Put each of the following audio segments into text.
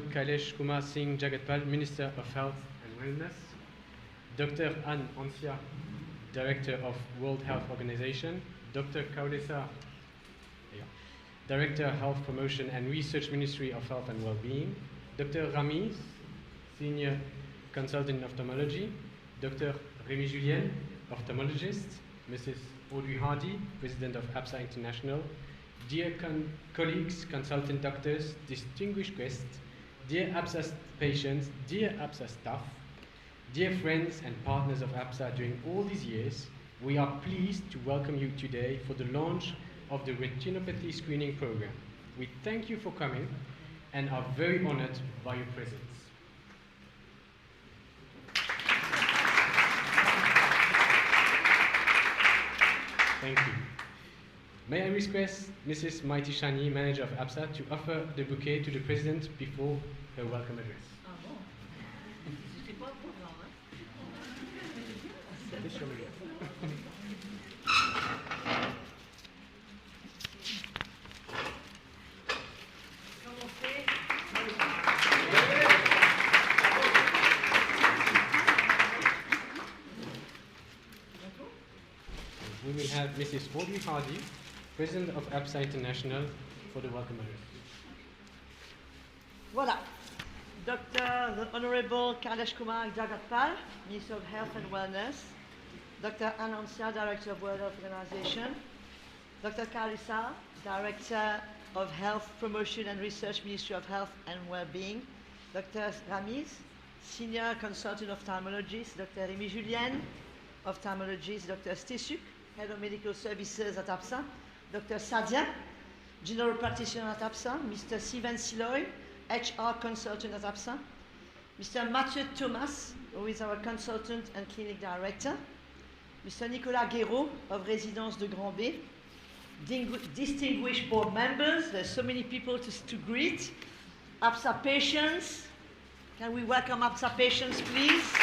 Kailesh Kumar Singh Jagatpal, Minister of Health and Wellness, Dr. Anne Ancia, Director of World Health Organization, Dr. Kaulesa, Director Health Promotion and Research, Ministry of Health and Wellbeing, Dr. Rami, Senior Consultant in Ophthalmology, Dr. Rémi Julien, Ophthalmologist, Mrs. Audrey Hardy, President of APSA International, dear colleagues, consultant doctors, distinguished guests, dear APSA patients, dear APSA staff, dear friends and partners of APSA during all these years, we are pleased to welcome you today for the launch of the retinopathy screening program. We thank you for coming and are very honored by your presence. Thank you. May I request Mrs. Maiti Shani, Manager of APSA, to offer the bouquet to the President before her welcome address. Ah bon? C'était pas le programme, We will have Mrs. Audrey Hardy, President of APSA International, for the welcome address. Voilà. Dr. the Honorable Kailesh Kumar Jagatpal, Minister of Health and Wellness, Dr. Anne Ancia, Director of World Health Organization, Dr. Kaulesa, Director of Health Promotion and Research, Ministry of Health and Wellbeing, Dr. Ramiz, Senior Consultant Ophthalmologist, Dr. Rémi Julien, Ophthalmologist, Dr. Stesuk, Head of Medical Services at APSA, Dr. Sadia, General Practitioner at APSA, Mr. Sivan Siloy, HR Consultant at APSA, Mr. Mathieu Thomas, who is our Consultant and Clinic Director, Mr. Nicolas Guéraud of Résidence de Grand B, distinguished board members, there's so many people to greet, APSA patients, can we welcome APSA patients please?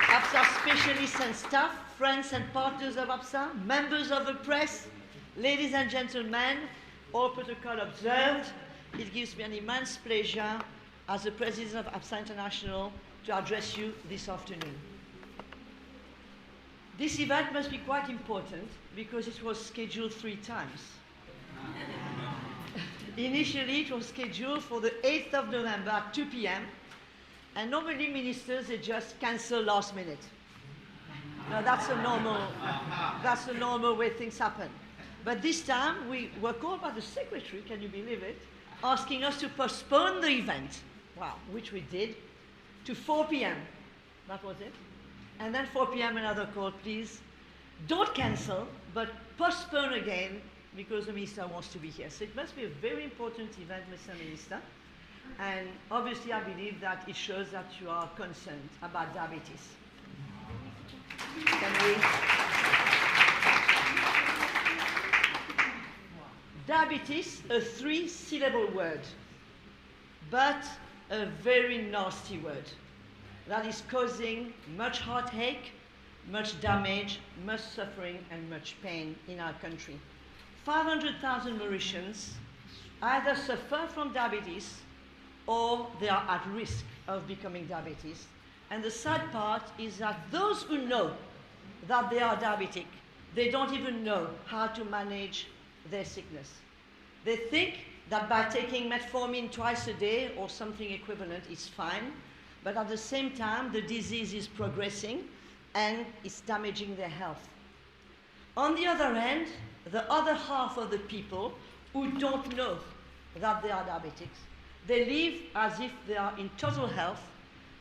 APSA specialists and staff, friends and partners of APSA, members of the press, ladies and gentlemen, all protocol observed. It gives me an immense pleasure as the President of APSA International to address you this afternoon. This event must be quite important because it was scheduled 3 times. Initially, it was scheduled for the 8th of November at 2 p.m. And normally ministers, they just cancel last minute. Now that's a normal way things happen. But this time we were called by the secretary, can you believe it, asking us to postpone the event, wow, which we did, to 4 p.m. That was it. And then 4 p.m. another call, please, don't cancel, but postpone again because the minister wants to be here. So it must be a very important event, Mr. Minister. And obviously, I believe that it shows that you are concerned about diabetes. Can we? Diabetes, a 3-syllable word, but a very nasty word that is causing much heartache, much damage, much suffering, and much pain in our country. 500,000 Mauritians either suffer from diabetes or they are at risk of becoming diabetes. And the sad part is that those who know that they are diabetic, they don't even know how to manage their sickness. They think that by taking metformin twice a day or something equivalent is fine, but at the same time, the disease is progressing and it's damaging their health. On the other hand, the other half of the people who don't know that they are diabetics, they live as if they are in total health,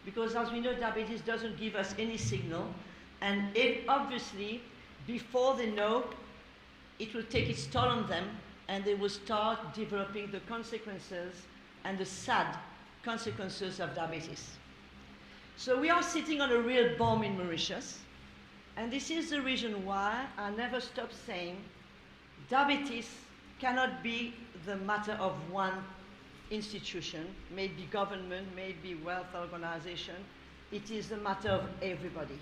because as we know, diabetes doesn't give us any signal, and obviously, before they know, it will take its toll on them, and they will start developing the consequences and the sad consequences of diabetes. So we are sitting on a real bomb in Mauritius, and this is the reason why I never stop saying diabetes cannot be the matter of one institution, maybe government, maybe wealth organization. It is the matter of everybody.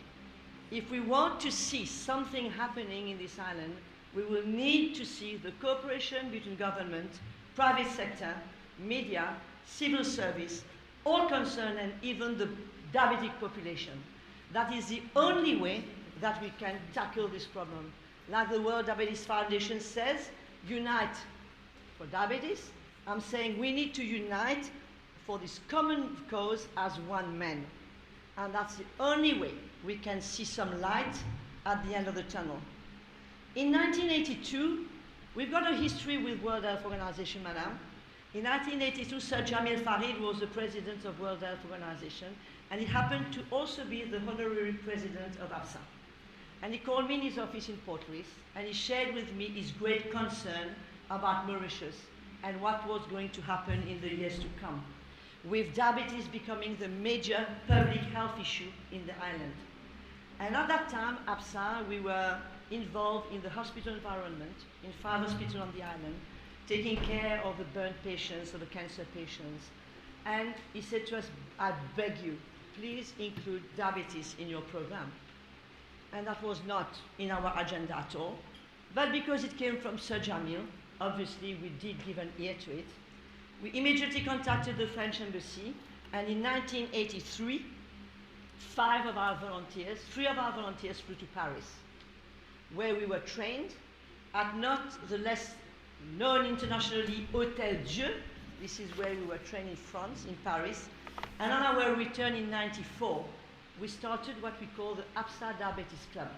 If we want to see something happening in this island, we will need to see the cooperation between government, private sector, media, civil service, all concerned, and even the diabetic population. That is the only way that we can tackle this problem. Like the World Diabetes Foundation says, unite for diabetes. I'm saying we need to unite for this common cause as one man. And that's the only way we can see some light at the end of the tunnel. In 1982, we've got a history with World Health Organization, madam. In 1982, Sir Jamil Farid was the president of World Health Organization, and he happened to also be the honorary president of APSA. And he called me in his office in Port Louis, and he shared with me his great concern about Mauritius and what was going to happen in the years to come, with diabetes becoming the major public health issue in the island. And at that time, APSA, we were involved in the hospital environment, in 5 hospitals on the island, taking care of the burn patients or the cancer patients. And he said to us, I beg you, please include diabetes in your program. And that was not in our agenda at all. But because it came from Sir Jamil, obviously we did give an ear to it. We immediately contacted the French embassy, and in 1983, 3 of our volunteers flew to Paris, where we were trained at not the less known internationally Hôtel Dieu. This is where we were trained in France, in Paris. And on our return in '94, we started what we call the APSA Diabetes Club.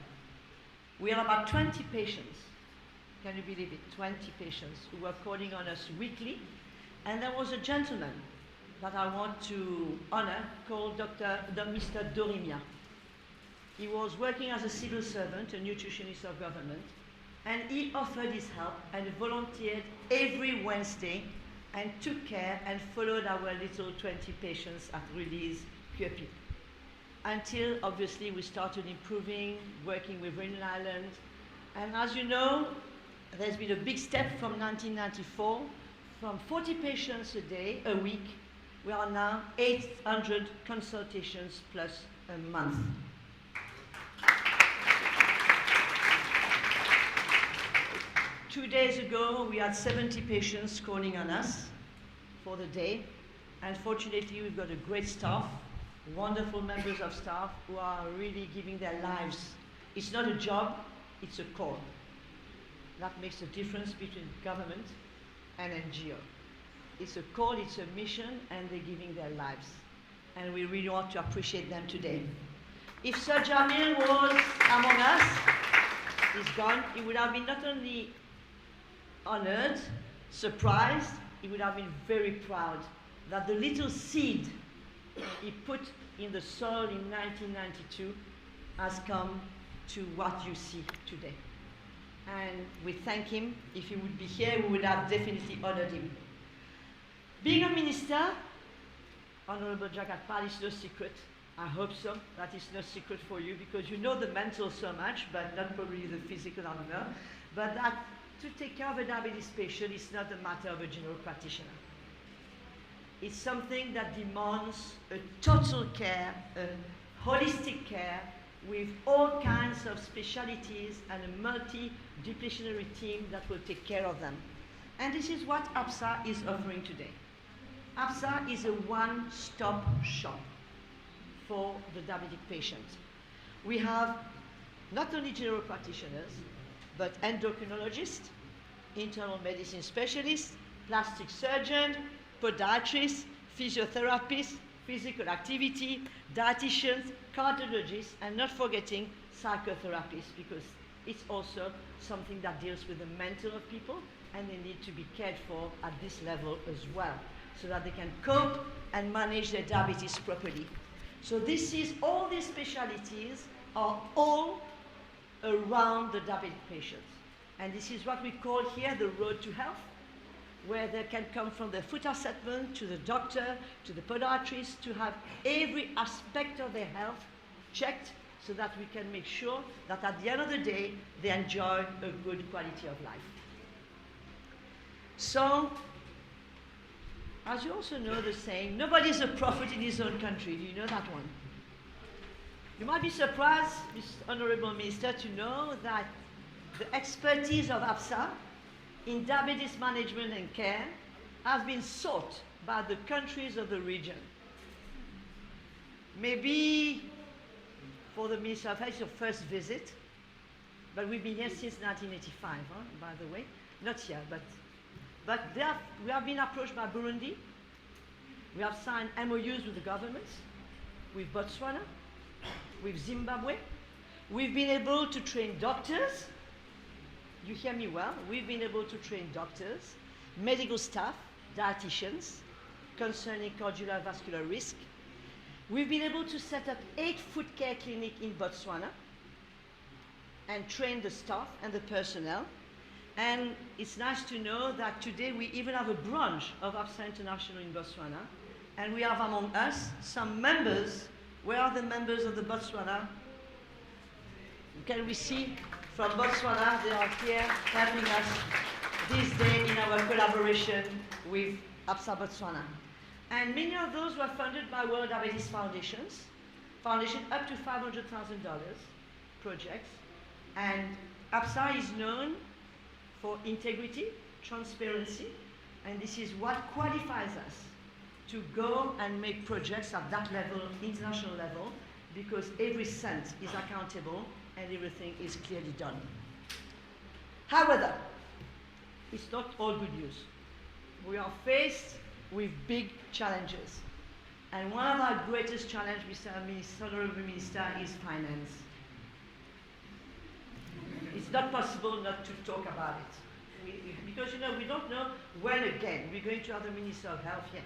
We had about 20 patients, can you believe it, 20 patients who were calling on us weekly. And there was a gentleman that I want to honor called Mr. Dorimia. He was working as a civil servant, a nutritionist of government, and he offered his help and volunteered every Wednesday and took care and followed our little 20 patients at release QP. Until obviously we started improving, working with Reunion Island. And as you know, there's been a big step from 1994. From 40 patients a week, we are now 800 consultations plus a month. 2 days ago, we had 70 patients calling on us for the day. And fortunately, we've got a great staff, wonderful members of staff who are really giving their lives. It's not a job, it's a call. That makes a difference between government and NGO. It's a call, it's a mission, and they're giving their lives. And we really want to appreciate them today. If Sir Jamil was among us, he's gone, he would have been not only honored, surprised, he would have been very proud that the little seed he put in the soil in 1992 has come to what you see today. And we thank him. If he would be here, we would have definitely honored him. Being a minister, Honorable Jagat-Pal, is no secret. I hope so. That is no secret for you, because you know the mental so much, but not probably the physical, I don't know. But that to take care of a diabetes patient is not a matter of a general practitioner. It's something that demands a total care, a holistic care, with all kinds of specialties and a multidisciplinary team that will take care of them. And this is what APSA is offering today. APSA is a one-stop shop for the diabetic patient. We have not only general practitioners, but endocrinologists, internal medicine specialists, plastic surgeon, podiatrists, physiotherapists, physical activity, dietitians, cardiologists, and not forgetting psychotherapists, because it's also something that deals with the mental of people, and they need to be cared for at this level as well, so that they can cope and manage their diabetes properly. So this is, all these specialties are all around the diabetic patients. And this is what we call here the road to health, where they can come from the foot assessment to the doctor, to the podiatrist, to have every aspect of their health checked, so that we can make sure that at the end of the day, they enjoy a good quality of life. So, as you also know the saying, nobody's a prophet in his own country. Do you know that one? You might be surprised, Mr. Honorable Minister, to know that the expertise of APSA in diabetes management and care has been sought by the countries of the region. Maybe for the Minister of Health, it's your first visit, but we've been here since 1985, by the way. Not here, but we have been approached by Burundi. We have signed MOUs with the governments, with Botswana, with Zimbabwe. We've been able to train doctors. You hear me well? We've been able to train doctors, medical staff, dietitians, concerning cardiovascular risk. We've been able to set up 8 foot care clinics in Botswana and train the staff and the personnel. And it's nice to know that today we even have a branch of APSA International in Botswana. And we have among us some members. Where are the members of the Botswana? Can we see from Botswana? They are here helping us this day in our collaboration with APSA Botswana. And many of those were funded by World Diabetes Foundation up to $500,000 projects. And APSA is known for integrity, transparency, and this is what qualifies us to go and make projects at that level, international level, because every cent is accountable and everything is clearly done. However, it's not all good news. We are faced with big challenges. And one of our greatest challenges, Honorable Minister, is finance. It's not possible not to talk about it. Because, we don't know when again we're going to have the Minister of Health here.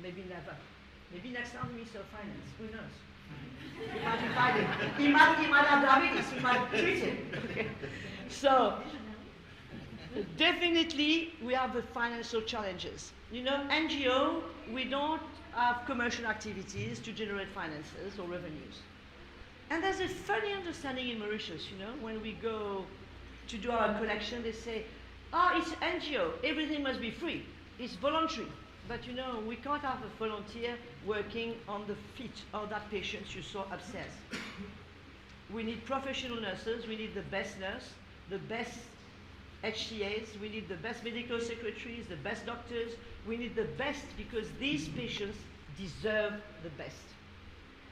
Maybe never. Maybe next time the Minister of Finance. Who knows? He might invite him. He might have diabetes. He might treat him. Okay. So, definitely we have the financial challenges. NGO, we don't have commercial activities to generate finances or revenues. And there's a funny understanding in Mauritius, when we go to do our collection, they say, it's NGO, everything must be free. It's voluntary. But we can't have a volunteer working on the feet of that patient you saw upstairs. We need professional nurses, we need the best nurse, the best HCAs, we need the best medical secretaries, the best doctors, we need the best because these patients deserve the best.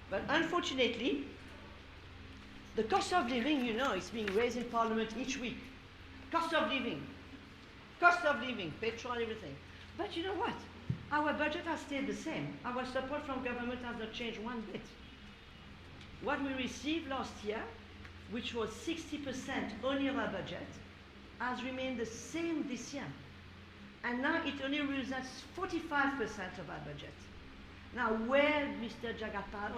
But unfortunately, the cost of living, is being raised in Parliament each week. Cost of living, petrol, everything. But you know what? Our budget has stayed the same. Our support from government has not changed one bit. What we received last year, which was 60% only of our budget, has remained the same this year. And now it only represents 45% of our budget. Now where, Mr. Jagapal,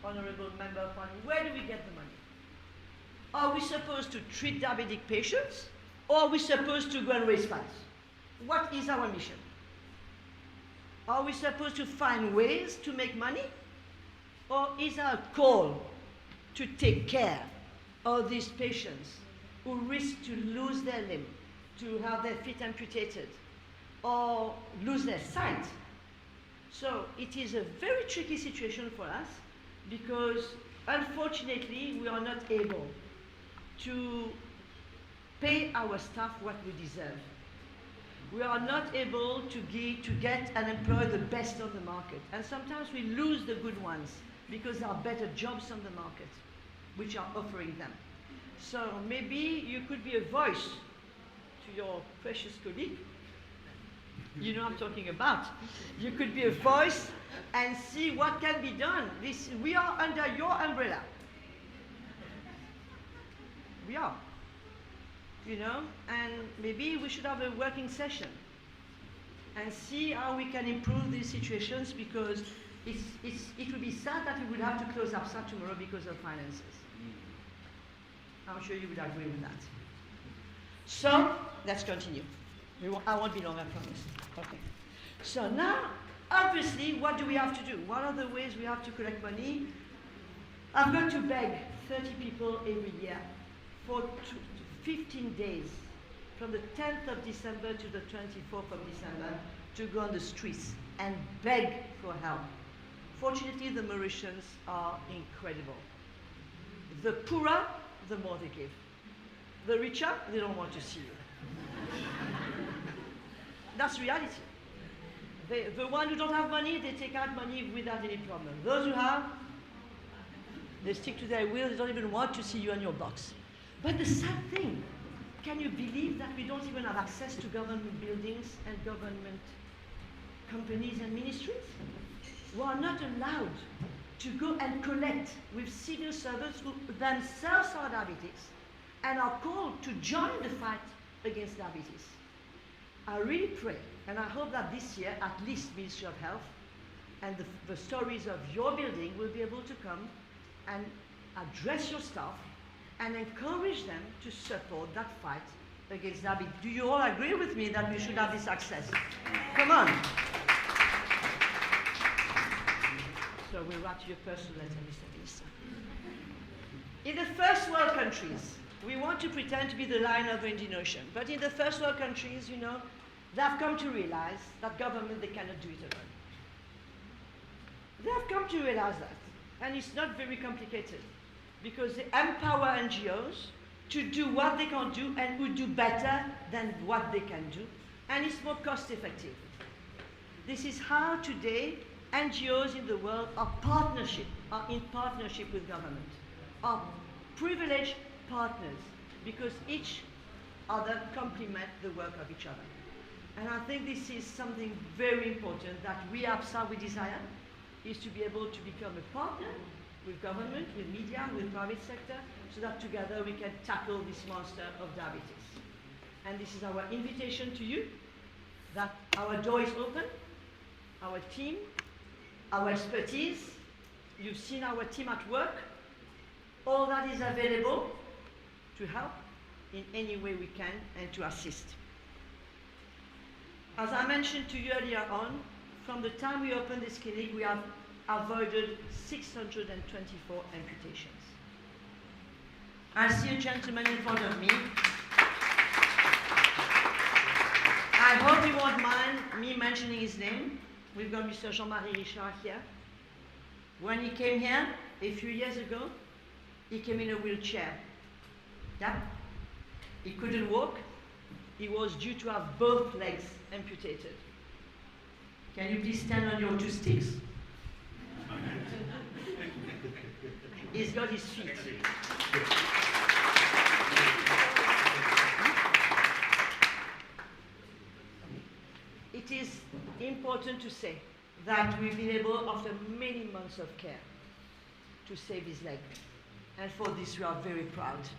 honorable member of Parliament, where do we get the money? Are we supposed to treat diabetic patients, or are we supposed to go and raise funds? What is our mission? Are we supposed to find ways to make money? Or is our call to take care of these patients who risk to lose their limb, to have their feet amputated, or lose their sight? So it is a very tricky situation for us because unfortunately we are not able to pay our staff what we deserve. We are not able to get and employ the best on the market. And sometimes we lose the good ones because there are better jobs on the market which are offering them. So maybe you could be a voice to your precious colleague. You know what I'm talking about. You could be a voice and see what can be done. We are under your umbrella. We are. And maybe we should have a working session and see how we can improve these situations because it would be sad that we would have to close APSA tomorrow because of finances. I'm sure you would agree with that. So, let's continue. I won't be long, I promise. Okay. So now, obviously, what do we have to do? What are the ways we have to collect money? I've got to beg 30 people every year for 15 days, from the 10th of December to the 24th of December, to go on the streets and beg for help. Fortunately, the Mauritians are incredible. The poorer, the more they give. The richer, they don't want to see you. that's reality. The ones who don't have money, they take out money without any problem. Those who have, they stick to their will, they don't even want to see you on your box. But the sad thing, can you believe that we don't even have access to government buildings and government companies and ministries? We are not allowed to go and connect with civil servants who themselves are diabetics and are called to join the fight against diabetes. I really pray, and I hope that this year, at least Ministry of Health and the stories of your building will be able to come and address your staff and encourage them to support that fight against diabetes. Do you all agree with me that we should have this access? Come on. So we'll write you a personal letter, Mr. Minister. In the first world countries, we want to pretend to be the lion of the Indian Ocean, but in the first world countries, you know, they have come to realize that government, they cannot do it alone. They have come to realize that, and it's not very complicated, because they empower NGOs to do what they can do and who do better than what they can do, and it's more cost effective. This is how today NGOs in the world are in partnership with government, are privileged partners, because each other complement the work of each other. And I think this is something very important that we APSA, we desire, is to be able to become a partner with government, with media, with private sector, so that together we can tackle this monster of diabetes. And this is our invitation to you, that our door is open, our team, our expertise, you've seen our team at work, all that is available to help in any way we can and to assist. As I mentioned to you earlier on, from the time we opened this clinic, we have avoided 624 amputations. I see a gentleman in front of me. I hope he won't mind me mentioning his name. We've got Mr. Jean-Marie Richard here. When he came here a few years ago, he came in a wheelchair. Yeah? He couldn't walk. He was due to have both legs amputated. Can you please stand on your two sticks? He's got his feet. It is important to say that we've been able, after many months of care, to save his leg. And for this we are very proud,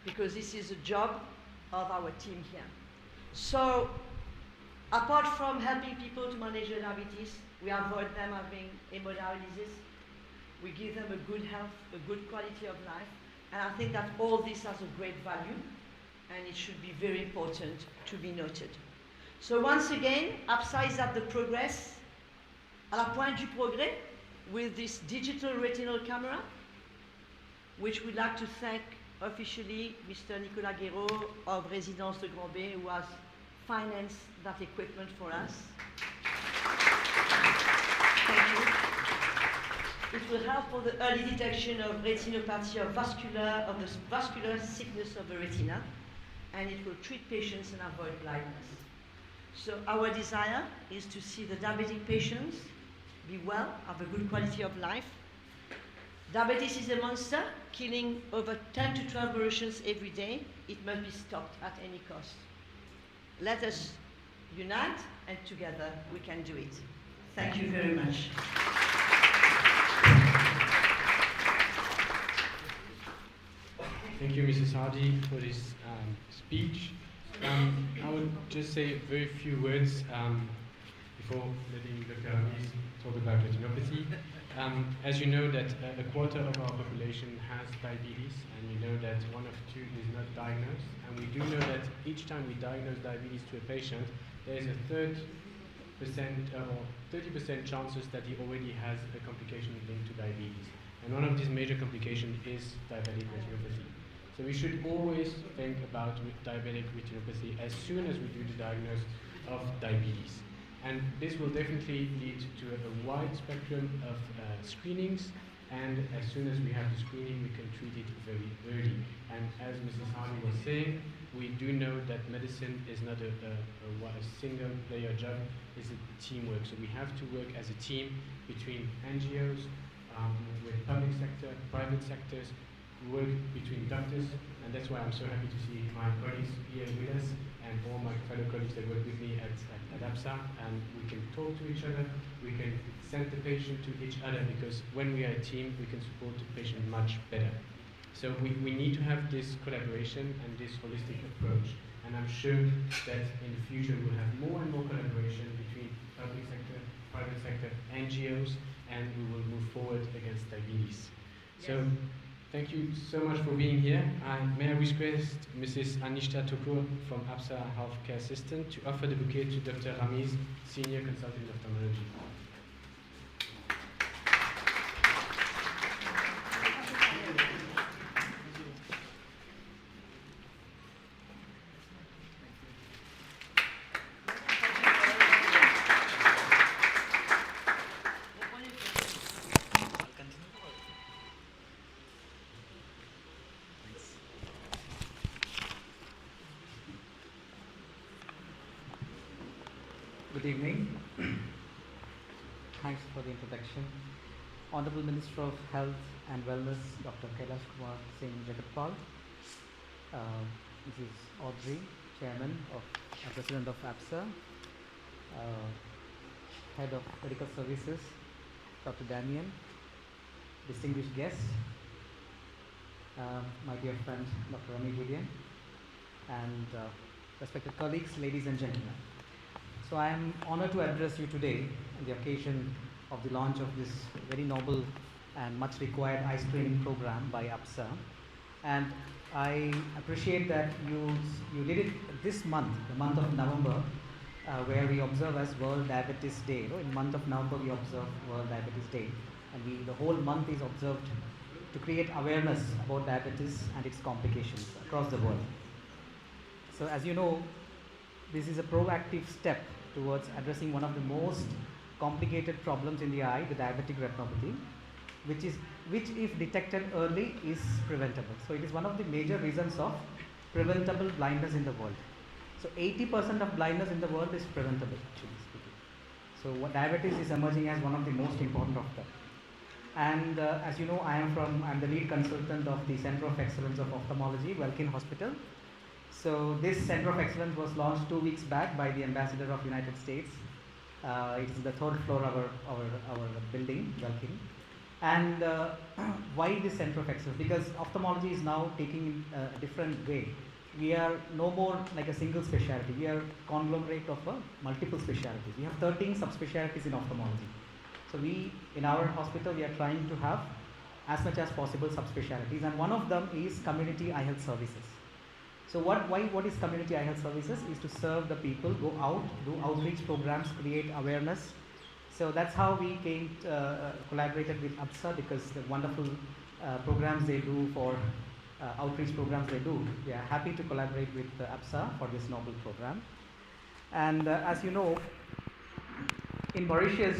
because this is a job of our team here. So, apart from helping people to manage their diabetes, we avoid them having hemodialysis, we give them a good health, a good quality of life, and I think that all this has a great value, and it should be very important to be noted. So once again, APSA is at the progress, à la pointe du progrès, with this digital retinal camera, which we'd like to thank officially Mr. Nicolas Guéraud of Résidence de Grand Bay, who has financed that equipment for us. Thank you. It will help for the early detection of retinopathy, of the vascular sickness of the retina, and it will treat patients and avoid blindness. So our desire is to see the diabetic patients be well, have a good quality of life. Diabetes is a monster, killing over 10 to 12 Mauritians every day. It must be stopped at any cost. Let us unite, and together we can do it. Thank you very much. Thank you, Mrs. Hardy, for this speech. I would just say a very few words before letting Dr. Ramis talk about retinopathy. As you know, that a quarter of our population has diabetes, and we know that 1 of 2 is not diagnosed. And we do know that each time we diagnose diabetes to a patient, there is a 30% chances that he already has a complication linked to diabetes. And one of these major complications is diabetic retinopathy. So we should always think about diabetic retinopathy as soon as we do the diagnosis of diabetes. And this will definitely lead to a wide spectrum of screenings and as soon as we have the screening, we can treat it very early. And as Mrs. Hardy was saying, we do know that medicine is not a single player job, it's a teamwork. So we have to work as a team between NGOs, with public sector, private sectors, work between doctors, and that's why I'm so happy to see my colleagues here with us and all my fellow colleagues that work with me at APSA, and we can talk to each other, we can send the patient to each other, because when we are a team, we can support the patient much better. So we need to have this collaboration and this holistic approach, and I'm sure that in the future we'll have more and more collaboration between public sector, private sector, NGOs, and we will move forward against diabetes. Yes. So thank you so much for being here. May I request Mrs. Anishta Tukur from APSA Healthcare Assistant to offer the bouquet to Dr. Ramiz, Senior Consultant in Ophthalmology. Good evening. Thanks for the introduction. Honorable Minister of Health and Wellness, Dr. Kailash Kumar Singh Jagatpal, Mrs. Audrey, Chairman of President of APSA, Head of Medical Services, Dr. Damian, distinguished guests, my dear friend, Dr. Rami Julian, and respected colleagues, ladies and gentlemen. So I am honored to address you today on the occasion of the launch of this very noble and much required eye screening program by APSA. And I appreciate that you did it this month, the month of November, where we observe as World Diabetes Day. You know, in the month of November we observe World Diabetes Day, and the whole month is observed to create awareness about diabetes and its complications across the world. So as you know, this is a proactive step towards addressing one of the most complicated problems in the eye, the diabetic retinopathy, which if detected early is preventable. So it is one of the major reasons of preventable blindness in the world. So 80% of blindness in the world is preventable, actually speaking. So diabetes is emerging as one of the most important of them. And as you know, I'm the lead consultant of the Center of Excellence of Ophthalmology, Welkin Hospital. So this Center of Excellence was launched 2 weeks back by the Ambassador of United States. It's the third floor of our building, Welkin. And why this Center of Excellence? Because ophthalmology is now taking a different way. We are no more like a single specialty. We are conglomerate of multiple specialties. We have 13 subspecialties in ophthalmology. So in our hospital, we are trying to have as much as possible subspecialties, and one of them is community eye health services. So what is community eye health services? Is to serve the people, go out, do outreach programs, create awareness. So that's how we collaborated with APSA, because the wonderful programs they do for outreach programs they do. We are happy to collaborate with APSA for this noble program. And as you know, in Mauritius,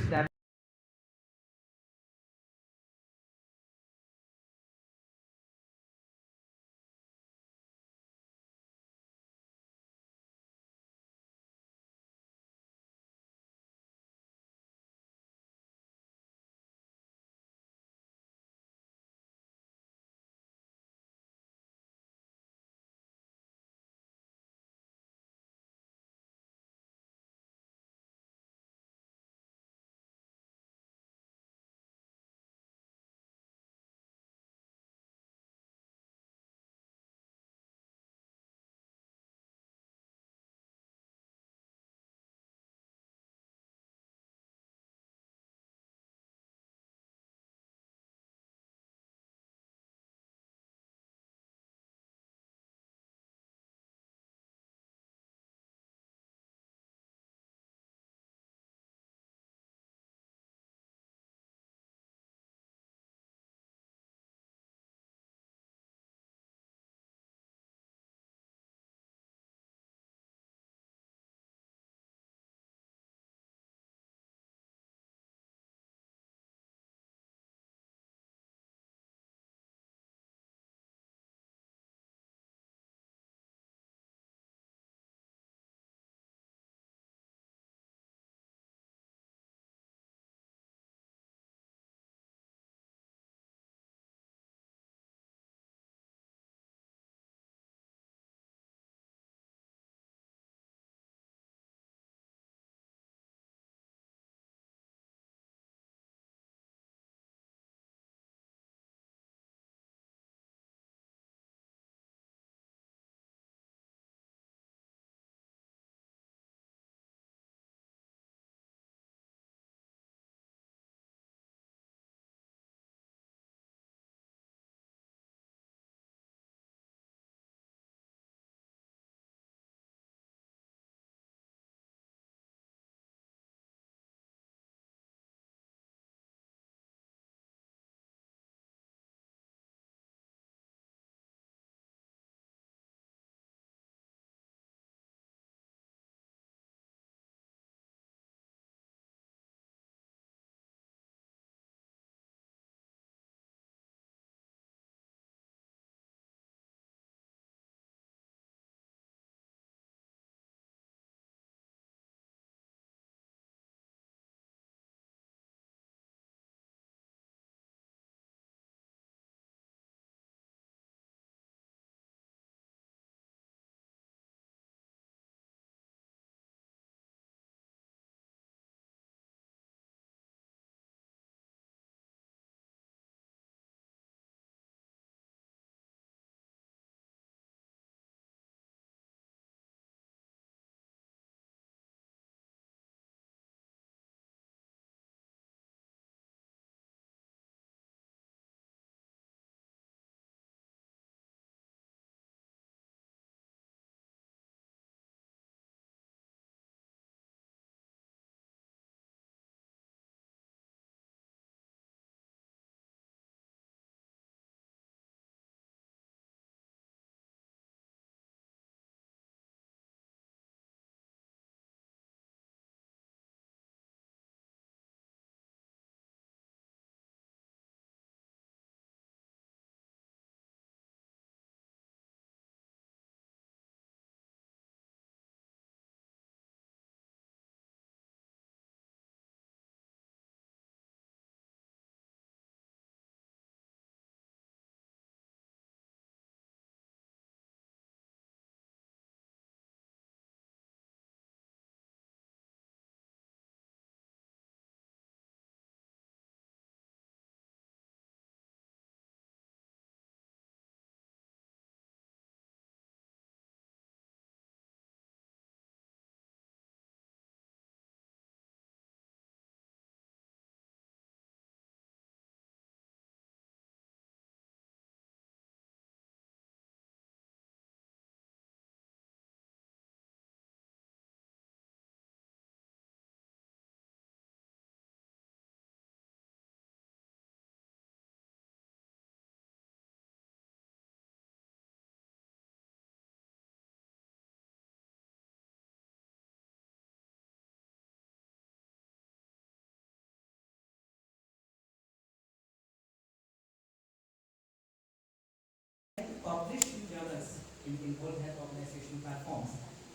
publish in journals in World Health Organization platforms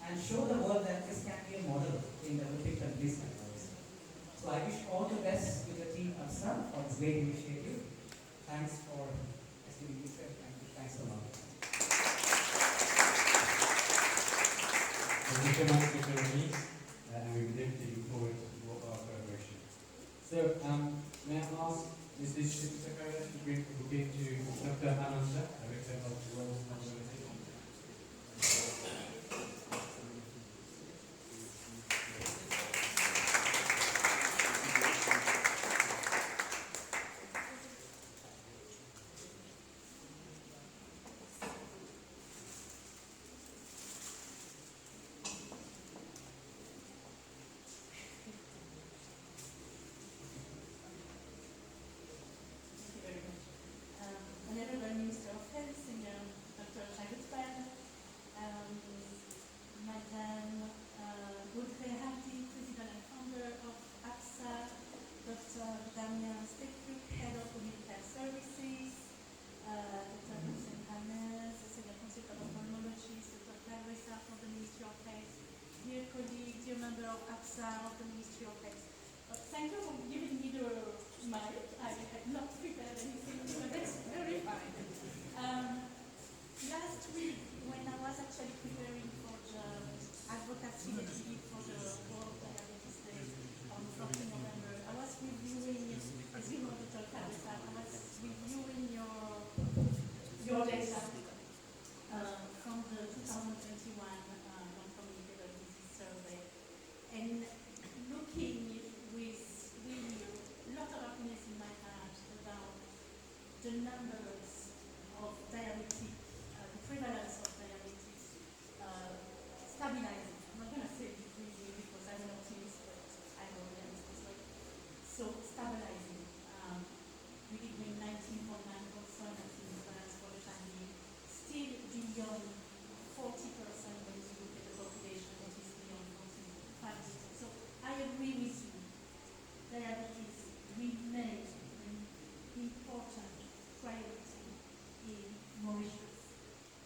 and show the world that this can be a model in developing countries like ours. So I wish all the best to the team APSA for this great initiative. Thanks for listening. Thanks a lot. Thank you so much, Mr. Ramis, and we definitely look forward to our collaboration. So, may I ask Mrs. Secretary to bring the bouquet to Dr. Ananda, Director of the World Health Organization. Honorable Minister of Health, Dr. Shagutpan, Madame Audrey Hardy, President and Founder of APSA, Dr. Damien Stekuk, Head of Medical Services, Dr. Hussein Hamez, Senior Consultant of Pulmonologist, Dr. Clarissa from the Ministry of Health, dear colleague, dear member of APSA of the Ministry of Health. Thank you for giving me the mic. I had not prepared anything, but that's very fine. Last week, when I was actually preparing for the advocacy that we did for the World Diabetes Day on 14 November, I was reviewing, as you know, Dr. Clarissa, I was reviewing your data from the 2021 non-communicable disease survey, and looking with really a lot of happiness in my heart about the numbers of diabetes, the prevalence of diabetes stabilizing. I'm not going to say decreasing because I'm an optimist, but I know realist as well. So stabilizing. We did win 19.9% as in prevalence for the time being, still beyond 40% when you look at the population that is beyond 45. So I agree with you. Diabetes remains an important priority in Mauritius.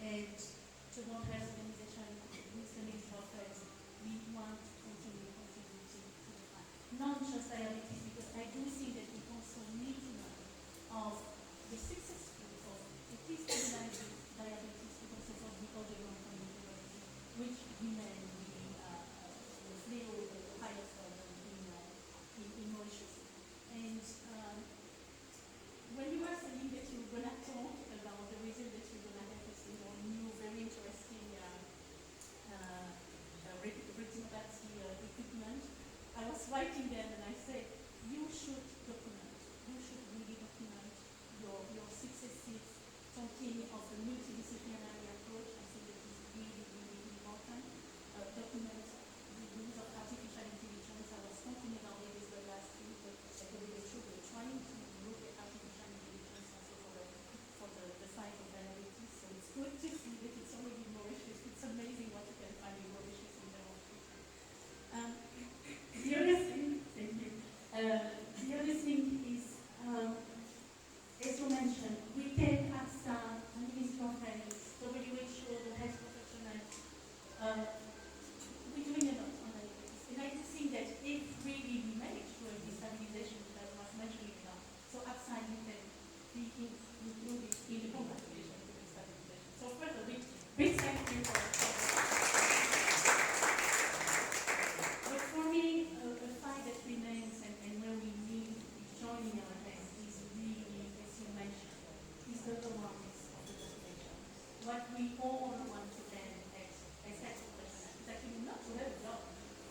And to World Health Organization, with the Ministry of Health, we want to continue contributing to the fight. Not just diabetes, because I do think that we also need to learn of the success of at least stabilizing diabetes, but also for the other non-communicable disease, which remain the flavor of the highest burden in Mauritius. And when you were saying that you were going to talk about the reason that you're going to have this new, very interesting retinopathy equipment, I was writing them and I said, you should document, you should really document your successes, talking of the multidisciplinary approach. I think that is really, really important. Document the use of artificial intelligence. I was talking about it as well last week, but I believe it's true. We're trying to look at artificial intelligence also for the fight of diabetes. So it's good to see that it's already in Mauritius. It's amazing what you can find in Mauritius in terms of treatment. The other thing, thank you. The other thing is, as you mentioned, we take APSA, Ministry of Health, WHO, the health professionals. We're doing a lot on diabetes. And I think that if really we manage to have this stabilization that I was mentioning about, so APSA you can be included in the congratulations with the stabilization. So first a big thank you for but for me, a fight that remains and where we need to be joining our hands is really, as you mentioned, is the awareness of the population. What we all want to end as health professionals is actually not to have a job,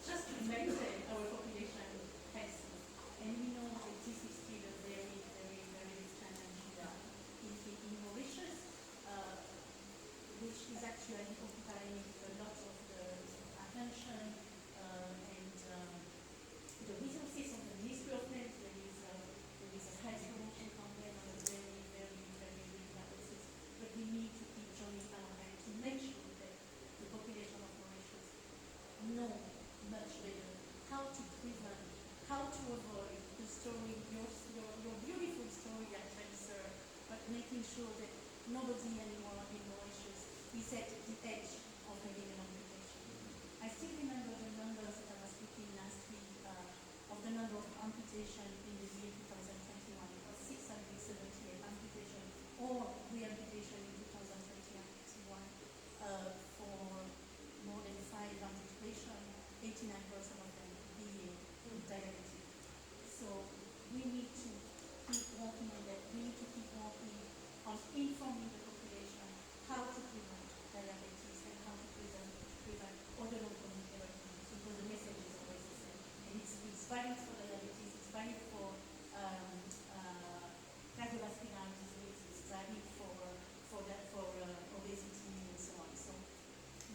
just to maintain our population healthy. And we know that this is still a very, very, very challenging in Mauritius, which is actually occupying a lot of the attention and the resources of the Ministry of Health. There is a health promotion campaign on a very, very, very regular basis. But we need to keep joining our hands to make sure that the population of Mauritius know much better how to prevent, how to avoid the story, your beautiful story at cancer, but making sure that nobody anymore in Mauritius is at the edge of having an amputation. I still remember the numbers that I was speaking last week of the number of amputation in the year 2021. It was 678 amputation or re-amputation in 2021 for more than 5 amputation, 89% of them being diabetic. So we need to keep working on that. We need to keep working on informing the population how to prevent diabetes and how to prevent other non-communicable diseases, because the message is always the same. And it's valid for diabetes, it's valid for cardiovascular disease, it's valid for obesity and so on. So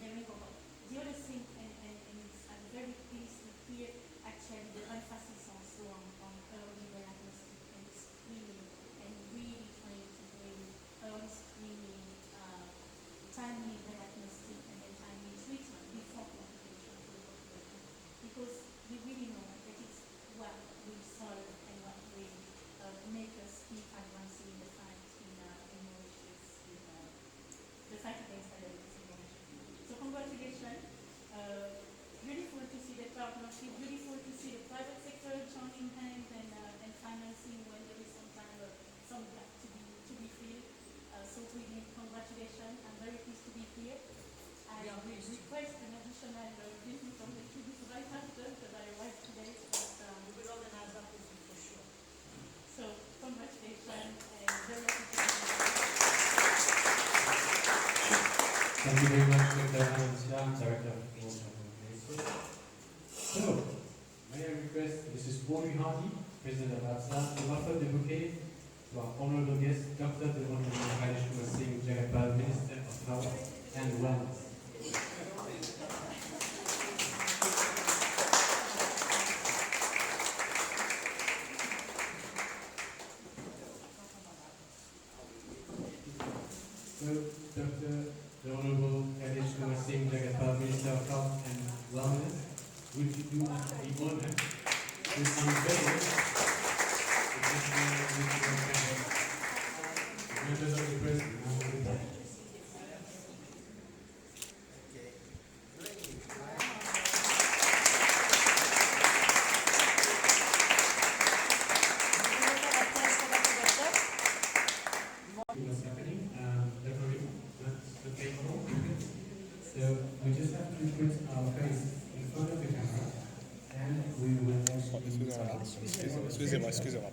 very important. The other thing, I'm very pleased to hear actually the emphasis also on early diagnostic and screening, and really trying to bring early screening, timely diagnostic, and then timely treatment before complication to the population. Because we really know that it's what will solve and what will make us keep advancing in the fight in Mauritius, the fight against diabetes in Mauritius. So congratulations. Beautiful to see the partnership, beautiful to see the private sector joining hands and financing when there is sometimes some gap to be filled. So really, congratulations. I'm very pleased to be here. I will request an additional visit on the QB right after, because I arrived today, but we will organize that with you for sure. So congratulations and very appreciated. Thank you very much, Dr. Anastasia, Director of Promotion and Medicine. So, may I request Mrs. Maureen Hardy, President of APSA, to offer the bouquet to our honorable guest, Dr. Ramesh Singh Jagapal, Minister of Health and Wellness. So, Dr. The Honorable Ramesh Singh Jagapal, Minister of Health and Wellness, would you do us the honor to unveil members of the President? What's happening? Definitely not take home. So we just have to put our face in front of the camera, and we will actually Excusez-moi.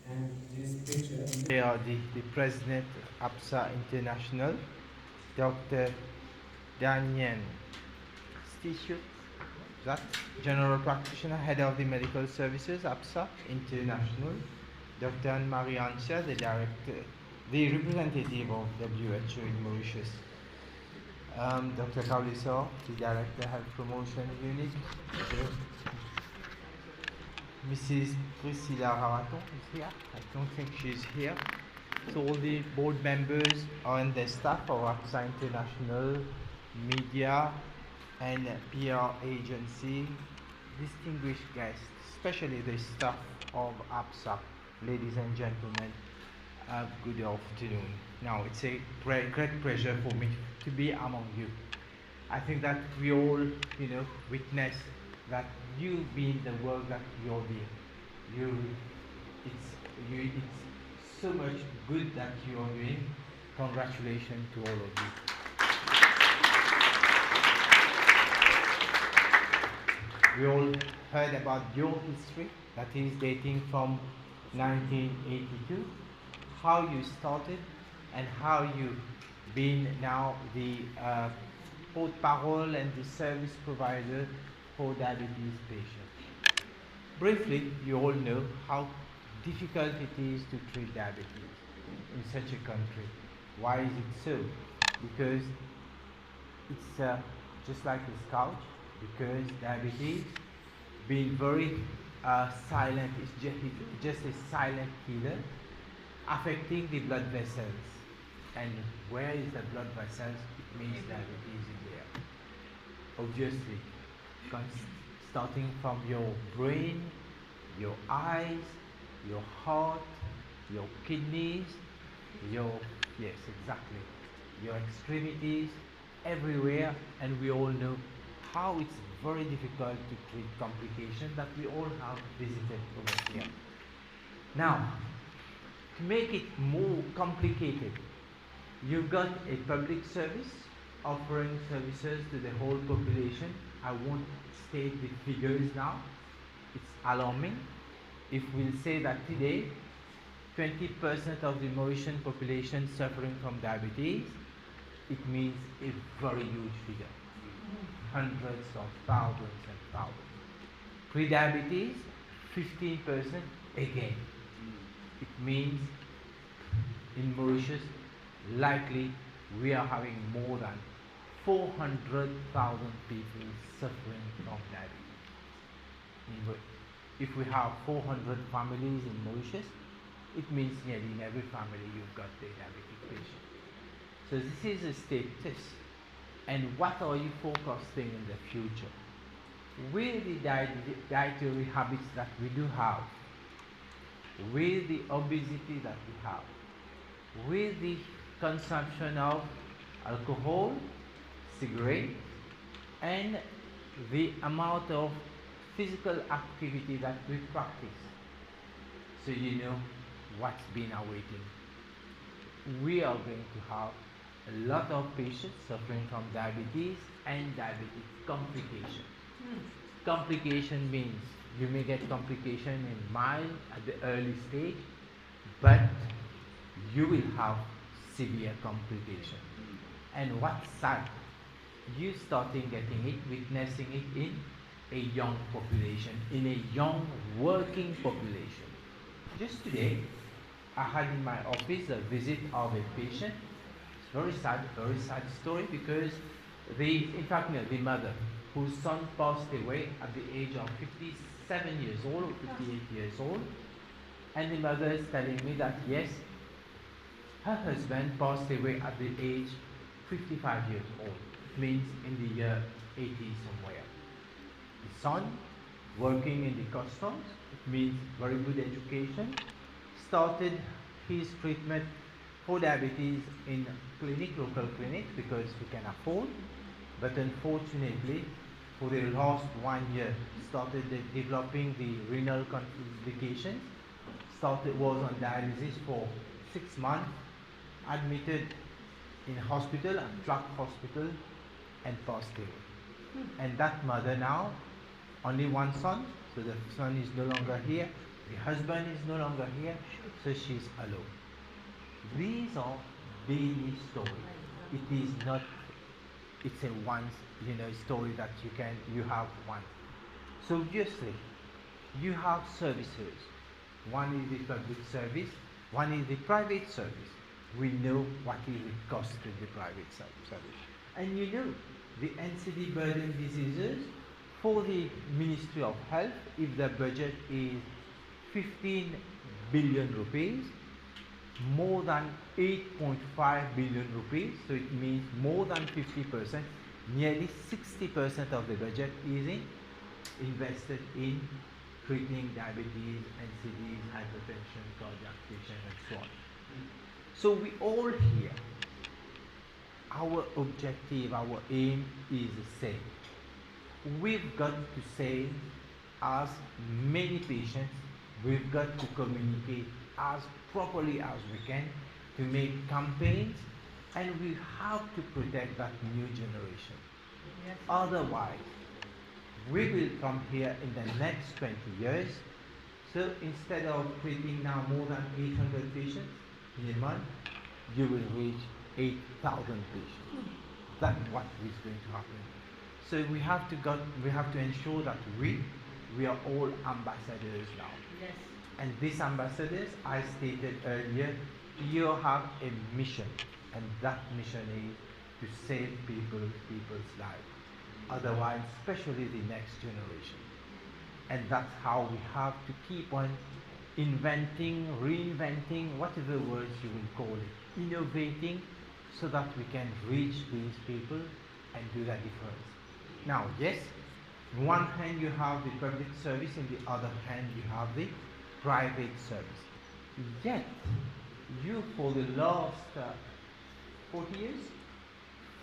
And this picture. They are the President of APSA International, Dr. Daniel Stishut, that General Practitioner, Head of the Medical Services, APSA International, Dr. Anne-Marie Ansia, the Director, the representative of WHO in Mauritius, Dr. Kauliso, the Director Health Promotion Unit, Mrs. Priscilla Ravaton is here. I don't think she's here. So all the board members and the staff of APSA International, media and PR agency, distinguished guests, especially the staff of APSA, ladies and gentlemen, good afternoon. Now it's a great pleasure for me to be among you. I think that we all, witness that you being the work that you're doing. It's so much good that you are doing. Congratulations to all of you. We all heard about your history, that is dating from 1982, how you started and how you've been now the porte-parole and the service provider for diabetes patients. Briefly, you all know how difficult it is to treat diabetes in such a country. Why is it so? Because it's just like a scout, because diabetes being very silent, it's just a silent killer affecting the blood vessels. And where is the blood vessels? It means diabetes is there. Obviously, starting from your brain, your eyes, your heart, your kidneys, your, yes, exactly, your extremities, everywhere, and we all know how it's very difficult to treat complications that we all have visited over here. Now, to make it more complicated, you've got a public service offering services to the whole population. I won't state the figures now. It's alarming. If we'll say that today, 20% of the Mauritian population suffering from diabetes, it means a very huge figure. Hundreds of thousands and thousands. Pre-diabetes, 15% again. It means in Mauritius, likely we are having more than 400,000 people suffering from diabetes. If we have 400 families in Mauritius, it means nearly in every family you've got a diabetic patient. So this is a status. And what are you forecasting in the future? With the dietary habits that we do have, with the obesity that we have, with the consumption of alcohol, cigarette, and the amount of physical activity that we practice, so you know what's been awaiting. We are going to have a lot of patients suffering from diabetes and diabetic complications. Complication means you may get complication in mild at the early stage, but you will have severe complication. And what's sad, you starting getting it, witnessing it in a young population, in a young working population. Just today, I had in my office a visit of a patient. It's very sad story, because in fact, the mother, whose son passed away at the age of 57 years old or 58 years old, and the mother is telling me that yes, her husband passed away at the age 55 years old. It means in the year 80 somewhere. The son, working in the customs, it means very good education, started his treatment for diabetes in local clinic, because we can afford, but unfortunately, for the last 1 year, started developing the renal complications, was on dialysis for 6 months, admitted in hospital, and drug hospital, and passed away. And that mother now, only one son, so the son is no longer here, the husband is no longer here, so she's alone. These are daily stories. It is not, it's a once, story that you have one. So obviously, you have services. One is the public service, one is the private service. We know what is the cost to the private service. And you know, the NCD burden diseases, for the Ministry of Health, if the budget is 15 billion rupees, more than 8.5 billion rupees, so it means more than 50%, nearly 60% of the budget is invested in treating diabetes, NCDs, hypertension, cardiac patient, and so on. So we all here, our objective, our aim is the same. We've got to save as many patients, we've got to communicate as properly as we can to make campaigns, and we have to protect that new generation. Yes. Otherwise, we will come here in the next 20 years, so instead of treating now more than 800 patients in a month, you will reach 8,000 patients. That's what is going to happen. So we have to ensure that we are all ambassadors now. Yes. And these ambassadors, I stated earlier, you have a mission, and that mission is to save people's lives. Otherwise, especially the next generation. And that's how we have to keep on inventing, reinventing, whatever words you will call it, innovating, so that we can reach these people and do the difference. Now, yes, on one hand you have the public service, on the other hand you have the private service. Yet, you for the last 40 years,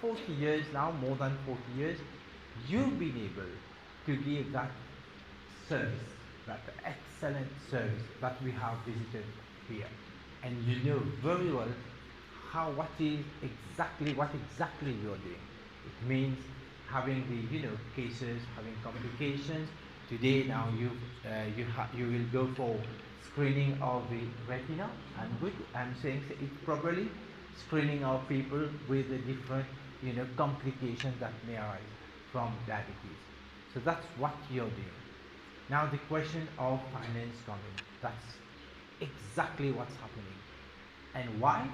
40 years now, more than 40 years, you've been able to give that service, that excellent service that we have visited here. And you know very well what exactly you're doing. It means having the cases, having complications. Today now you will go for screening of the retina. I'm saying it properly. Screening of people with the different complications that may arise from diabetes. So that's what you're doing. Now the question of finance coming. That's exactly what's happening. And why?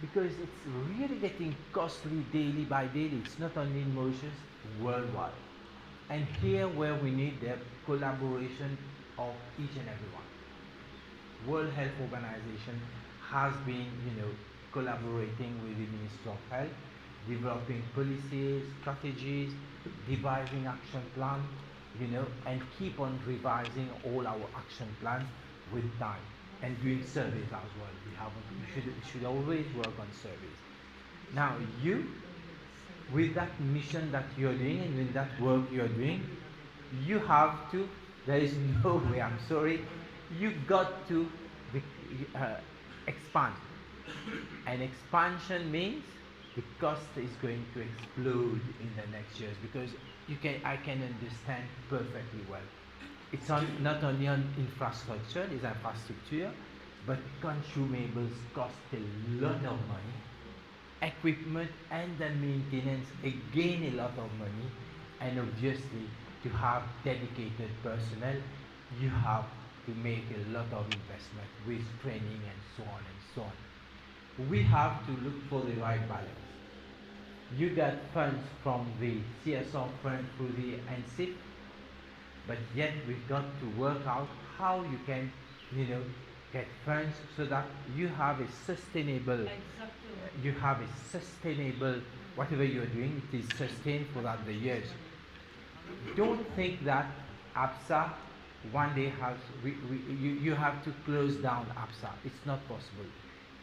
Because it's really getting costly daily by daily. It's not only in Mauritius, worldwide. And here where we need the collaboration of each and everyone. World Health Organization has been, collaborating with the Ministry of Health, developing policies, strategies, devising action plans, and keep on revising all our action plans with time, and doing surveys as well. We should always work on surveys. Now you, with that mission that you're doing and with that work you're doing, you have to, there is no way, I'm sorry, you got to expand. And expansion means the cost is going to explode in the next years, because I can understand perfectly well. It's not only on infrastructure, but consumables cost a lot of money. Equipment and the maintenance again a lot of money, and obviously to have dedicated personnel you have to make a lot of investment with training and so on and so on. We have to look for the right balance. You get funds from the CSR fund through the NCIP, but yet we've got to work out how you can, get funds so that you have a sustainable, whatever you're doing, it is sustained throughout the years. Don't think that APSA one day you have to close down APSA. It's not possible.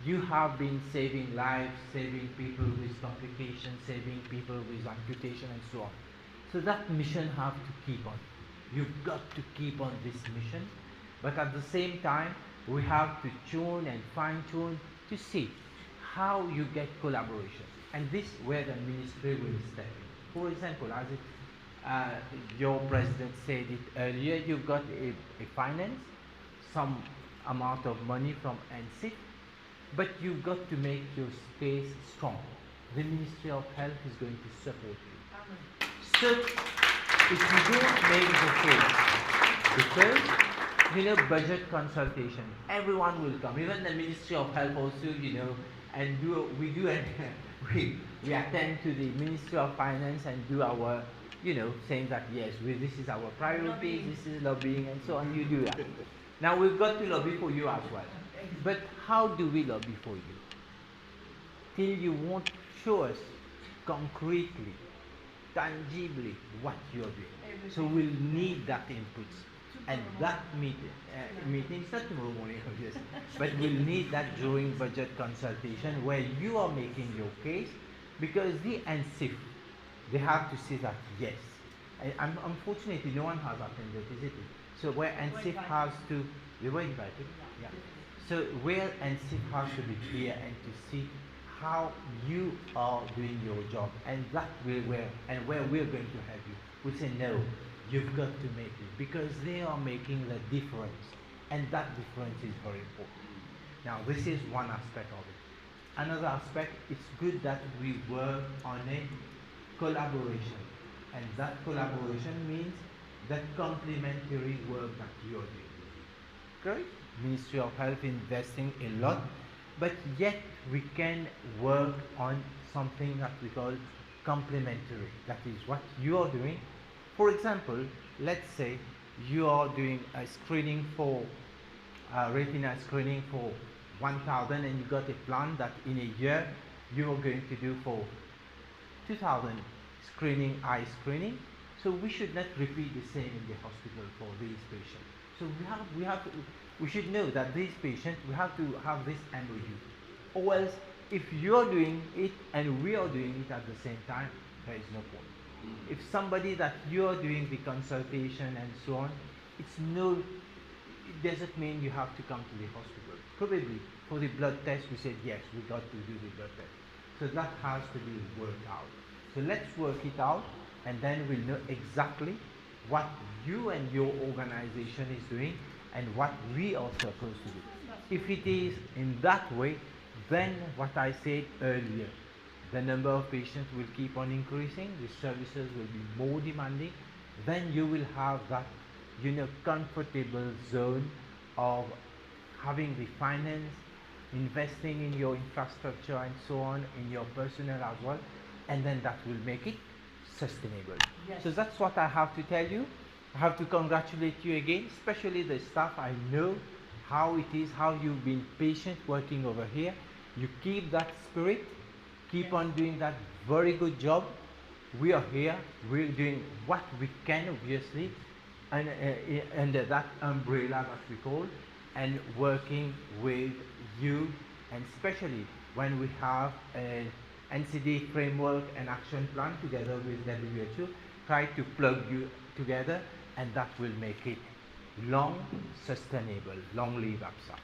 You have been saving lives, saving people with complications, saving people with amputation and so on. So that mission have to keep on. You've got to keep on this mission, but at the same time we have to tune and fine-tune to see how you get collaboration. And this where the ministry will step in. For example, as your president said it earlier, you've got a finance, some amount of money from NCIP, but you've got to make your space strong. The Ministry of Health is going to support you. So, if you don't make the case, because, budget consultation, everyone will come, even the Ministry of Health also, and we attend to the Ministry of Finance and do our, saying that yes, this is our priority, this is lobbying and so on, you do that. Now we've got to lobby for you as well. But how do we lobby for you? Till you won't show us concretely, tangibly what you're doing. So we'll need that input. And that meeting is not tomorrow morning, obviously, but we'll need that during budget consultation where you are making your case, because the NCIP, they have to say that yes. Unfortunately, no one has attended, is it? So where NCIP has to, you were invited, yeah. So where NCIP has to be clear and to see how you are doing your job, and that will where we're going to help you. We say no, you've got to make it, because they are making the difference, and that difference is very important. Now this is one aspect of it. Another aspect, it's good that we work on a collaboration, and that collaboration means the complementary work that you are doing. Correct? Ministry of Health investing a lot, but yet we can work on something that we call complementary. That is what you are doing. For example, let's say you are doing a screening for retina screening for 1,000, and you got a plan that in a year you are going to do for 2,000 eye screening. So we should not repeat the same in the hospital for these patients. So we have we should know that these patients, we have to have this MOU. Or else, if you're doing it and we are doing it at the same time, there is no point. If somebody that you're doing the consultation and so on, it doesn't mean you have to come to the hospital. Probably for the blood test, we said yes, we got to do the blood test. So that has to be worked out. So let's work it out, and then we'll know exactly what you and your organization is doing and what we are supposed to do. If it is in that way, then what I said earlier, the number of patients will keep on increasing, the services will be more demanding, then you will have that, comfortable zone of having the finance, investing in your infrastructure and so on, in your personnel as well, and then that will make it sustainable. Yes. So that's what I have to tell you. I have to congratulate you again, especially the staff. I know how it is, how you've been patient working over here. You keep that spirit, keep on doing that very good job. We are here, we're doing what we can, obviously, and under that umbrella that we call, and working with you, and especially when we have an NCD framework and action plan together with WHO, try to plug you together, and that will make it long, sustainable. Long live APSA.